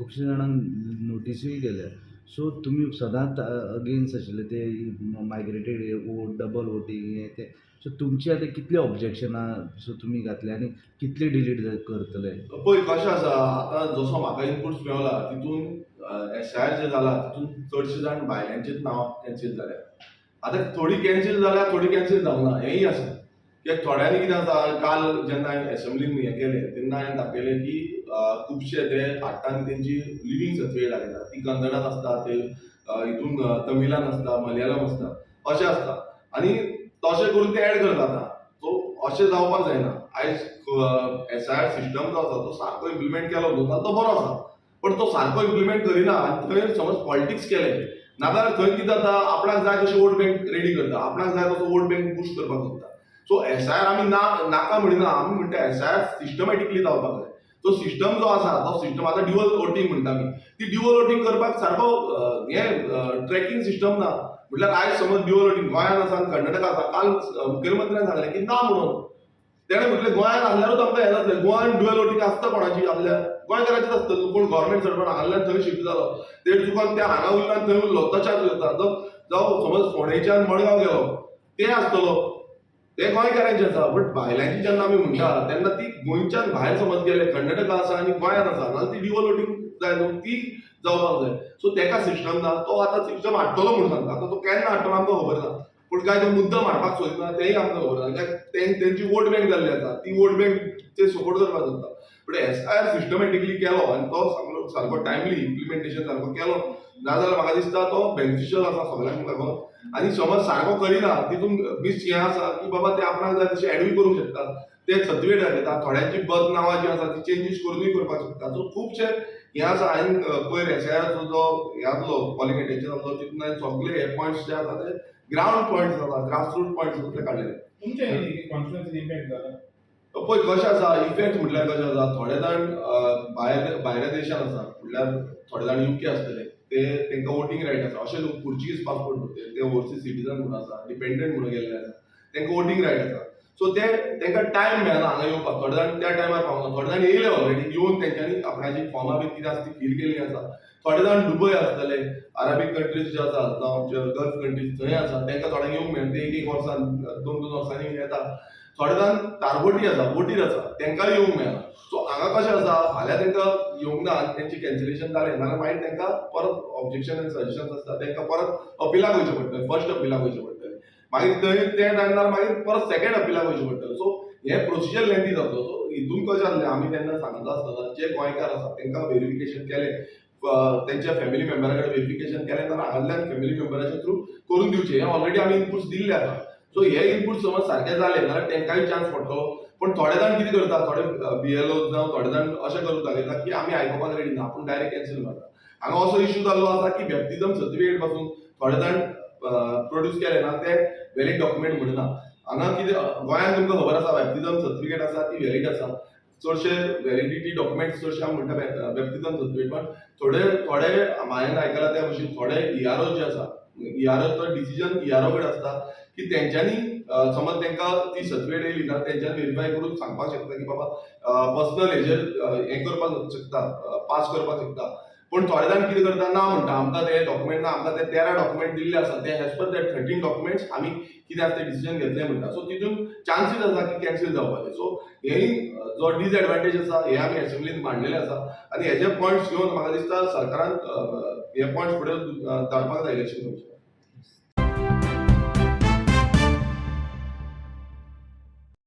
खुबशे जाणांक नोटीसूय केल्या. सो तुमी सदांच अगेन्स्ट आशिल्ले ते मायग्रेटेड वोट, डबल वोटींग हें तें. सो तुमची आतां कितली ऑब्जेक्शनां सो तुमी घातले आनी कितले डिलीट करतले? पळय कशें आसा, आतां जसो म्हाका इनपुट्स मेवला तितून एसआयआर जे जाला तितून चडशे जाण भायल्यांचेच नांवां कॅन्सील जाल्या. आतां थोडी कॅन्सील जाल्या, थोडी कॅन्सील जावना हेंय आसा. कित्याक थोड्यांनी कितें जाता, काल जेन्ना हांवें एसेंब्लीन हें केलें तेन्ना हांवें दाखयलें की खुबशे ते हाडटात तेंची लिव्हिंग सर्टिफिकेट दाखयतात. ती कन्नडान आसता, ते हितून तमिलान आसता, मलयाळम आसता, अशें आसता. आनी तशें करून ते एड करतात. सो अशें जावपाक जायना. आयज एसआयआर सिस्टम जो आसा तो सारको इम्प्लिमेंट केलो न्हू जाल्यार तो बरो आसा. पण तो सारको इम्प्लिमेंट करिना आनी थंय समज पॉलिटिक्स केलें नाजाल्यार थंय कितें जाता, आपणाक जाय तशें वोट बँक रेडी करता, आपणाक जाय तसो वोट बँक बूस्ट करपाक सोदता. सो एसआयआर आमी नाका म्हणिना, आमी म्हणटा एसआयआर सिस्टमॅटिकली जावपाक जाय. तो सिस्टम जो आसा तो सिस्टम आतां ड्युअल वोटींग म्हणटा आमी. ती ड्युअल वोटींग करपाक सारको ट्रॅकिंग सिस्टम ना. म्हटल्यार आयज समज ड्युअल वोटींग गोंयांत आसा आनी कर्नाटका आसा, काल मुखेलमंत्र्यान सांगलें की ना म्हणून. तेणें म्हटलें गोंयांत आसल्यारूच आमकां हें जातलें. गोंयांत ड्युअल वोटींग आसता कोणाची आसल्यार गोंयकारांचीच आसतली. कोण गव्हर्नमेंट सर्वंट हांगाल्यान थंय शिफ्ट जालो, तें चुकोन त्या हांगा उरलो आनी थंय उरलो, तशाच जाता. जावं समज फोंडेच्यान मडगांव गेलो, तें आसतलो, ते गोंयकारांचे आसा. बट भायल्यांची जेन्ना आमी म्हणटा तेन्ना ती गोंयच्यान भायर समज गेले, कर्नाटका आसा आनी गोंयांत आसा, जाल्यार ती ड्युअल वोटींग जाय न्हू, ती जावपाक जाय. सो तेका सिस्टम ना. तो आतां सिस्टम हाडटलो म्हणून सांगता. आतां तो केन्ना हाडटलो आमकां खबर ना. पूण काय तो मुद्दम हाडपाक सोदिना तेंय आमकां खबर ना. कित्याक तेंची वोट बँक जाल्ली आसा, ती वोट बँक ते सपोर्ट करपाक सोदता. बट एसआयआर सिस्टमॅटिकली केलो आनी तो सारको टायमली इम्प्लिमेंटेशन सारको केलो नाजाल्यार म्हाका दिसता तो बेनिफिशियल आसा सगळ्यांक लागून. आनी समज सारको करिना तितून मिस हें आसा की बाबा ते आपणाक जाय तशें एडूय करूंक शकता. ते सर्टिफिकेट दाखयता, थोड्यांची बर्थ नांवां जी आसा ती चेंजीस करूनय करपाक शकता. सो खुबशे हें आसा. हांवें पयर एसआयआरचो जो हें आसलो क्वॉलिफिकेशन आसलो तितून हांवें सगळे हे पॉयंट्स जे आसा ते ग्राउंड पॉयंट्स आसा, ग्रासरूट पॉयंट्स आसा ते काडलेले. तुमच्या कॉन्स्टिट्युएन्सीन इम्पॅक्ट जाला? पळय कशें आसा, इफेक्ट म्हटल्यार कशें आसा, थोडे जाण भायल्या देशांत आसा, म्हटल्यार थोडे जाण यूके आसतले, ते तेंकां वोटींग रायट आसा. अशे लोक पोर्चुगीज पासपोर्ट भरतले, ते ओवरसीज सिटीजन म्हणून आसा, डिपेंडंट म्हणून गेल्ले आसा, तेंकां वोटींग रायट आसा. सो ते तेंकां टायम मेळना हांगा येवपाक. थोडे जाण त्या टायमार पावना, थोडे जाण येयले ऑलरेडी, येवन तेंच्यांनी आपणाची फॉर्मां बी कितें आसा ती फील केल्लीं आसा. थोडे जाण दुबय आसतले, अराबीक कंट्रीज जे आसा जावं आमचे गल्फ कंट्रीज थंय आसा, तेंकां थोड्यांक येवंक मेळना, ते एक वर्सान 2-2 वर्सांनी येता. थोडे जाण तारबोटी आसा, बोटीर आसा, तेंकांय येवंक मेळना. सो हांगा कशें आसा, फाल्यां तेंकां येवंक ना आनी तेंची कॅन्सलेशन जालें जाल्यार मागीर तेंकां परत ऑब्जेक्शन आनी सजेशन्स आसता, तेंकां परत अपिलाक वयचें पडटलें, फर्स्ट अपिलाक वयचें पडटलें. मागीर थंय तें जायना मागीर परत सेकंड अपिलाक वयचें पडटलें. सो हें प्रोसिजर लेंथी जातलो. सो हितून कशें जाल्लें, आमी तेन्ना सांगता आसतना जे गोंयकार आसा तेंकां व्हेरिफिकेशन केलें, तेंच्या फॅमिली मेंबरा कडेन व्हेरिफिकेशन केलें जाल्यार हांगांतल्यान फॅमिली मेंबराच्या थ्रू करून दिवचें. हें ऑलरेडी आमी इनपुट्स दिल्ले आसा. सो हे इनपुट समज सारके जाले जाल्यार तेंकांय चान्स पडटलो. पण थोडे जाण कितें करता, थोडे बीएलओ जावं थोडे जाण अशें करून दाखयता की आमी आयकोपाक रेडी ना, आपूण डायरेक्ट कॅन्सील मारता. हांगा असो इश्यू जाल्लो आसा की बॅप्टिझम सर्टिफिकेट पासून थोडे जाण प्रोड्यूस केले ना ते व्हॅलीड डॉक्युमेंट म्हणना. हांगा कितें गोंयांत तुमकां खबर आसा बॅप्टिझम सर्टिफिकेट आसा ती व्हॅलीड आसा. चडशे व्हॅलिडिटी डॉक्युमेंट्स चडशे आमी म्हणटा बॅप्टिझम सर्टिफिकेट. पण थोडे हांवें आयकलां त्या भशेन थोडे इआरओ जे आसा, इआरओचो डिसिजन इआरओ कडेन आसता की तेंच्यांनी समज तेंकां ती सर्टिफिकेट येयली ना तेंच्यांनी व्हेरीफाय करून सांगपाक शकता की बाबा पर्सनल हेजेर हें करपाक शकता, पास करपाक शकता. पण थोडे जाण कितें करता, ना म्हणटा आमकां ते डॉक्युमेंट ना, आमकां ते 13 डॉक्युमेंट दिल्ले आसा, ते एज पर दॅट 13 डॉक्युमेंट्स आमी कितें आसा ते डिसिजन घेतलें म्हणटा. सो तितून चान्सीस आसा की कॅन्सील जावपाचे. सो हेय जो डिसएडवांटेज आसा हे आमी एसेंब्लीन मांडलेले आसा आनी हेजे पॉयंट्स घेवन म्हाका दिसता सरकारान हे पॉयंट्स फुडें धाडपाक जाय इलेक्शन कमिशनाक.